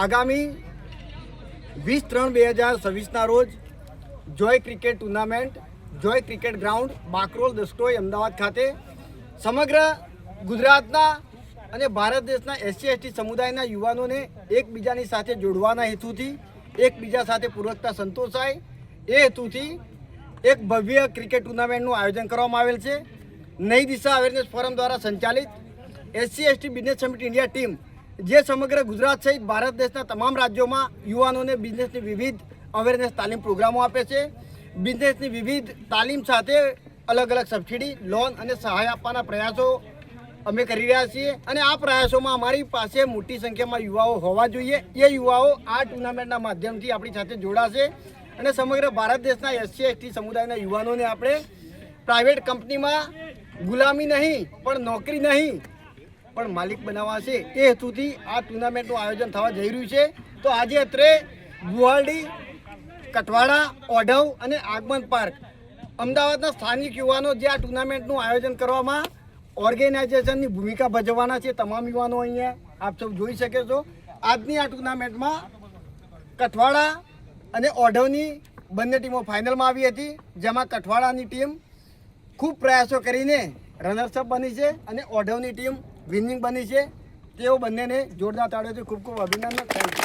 આગામી 20/3/2026ના રોજ જોય cricket tournament જોય cricket ground Bakrol દસ્ટોઈ Ahmedabad ખાતે સમગ્ર ગુજરાતના અને ભારત દેશના એસસી એસટી સમુદાયના યુવાનોને એકબીજાની સાથે જોડવાના હેતુથી એકબીજા સાથે પૂરકતા સંતોષાય એ હેતુથી એક ભવ્ય ક્રિકેટ ટુર્નામેન્ટનું આયોજન કરવામાં આવેલ છે. નઈ દિશા અવેરનેસ ફોરમ દ્વારા સંચાલિત SC ST business summit India team જે સમગ્ર ગુજરાત સહિત ભારત દેશના તમામ રાજ્યોમાં યુવાનોને બિઝનેસની વિવિધ અવેરનેસ તાલીમ પ્રોગ્રામો આપે છે. બિઝનેસની વિવિધ તાલીમ સાથે અલગ અલગ સબસિડી લોન અને સહાય આપવાના પ્રયાસો અમે કરી રહ્યા છીએ અને આ પ્રયાસોમાં અમારી પાસે મોટી સંખ્યામાં યુવાઓ હોવા જોઈએ. એ યુવાઓ આ ટુર્નામેન્ટના માધ્યમથી આપણી સાથે જોડાશે અને સમગ્ર ભારત દેશના એસસી એસટી સમુદાયના યુવાનોને આપણે પ્રાઇવેટ કંપનીમાં ગુલામી નહીં પણ નોકરી નહીં પણ માલિક બનાવવા છે એ હેતુથી આ ટુર્નામેન્ટનું આયોજન થવા જઈ રહ્યું છે. તો આજે અત્રે ગુવાહાટી, કઠવાડા, ઓઢવ અને આગમન પાર્ક અમદાવાદના સ્થાનિક યુવાનો જે આ ટુર્નામેન્ટનું આયોજન કરવામાં ઓર્ગેનાઇઝેશનની ભૂમિકા ભજવવાના છે. તમામ યુવાનો અહીંયા આપ સૌ જોઈ શકે છો. આજની આ ટુર્નામેન્ટમાં કઠવાડા અને ઓઢવની બંને ટીમો ફાઇનલમાં આવી હતી, જેમાં કઠવાડાની ટીમ ખૂબ પ્રયાસો કરીને રનર્સઅપ બની છે અને ઓઢવની ટીમ વિનિંગ બની છે. તેઓ બંનેને જોરદાર તાળીઓથી ખૂબ ખૂબ અભિનંદન. Thank you.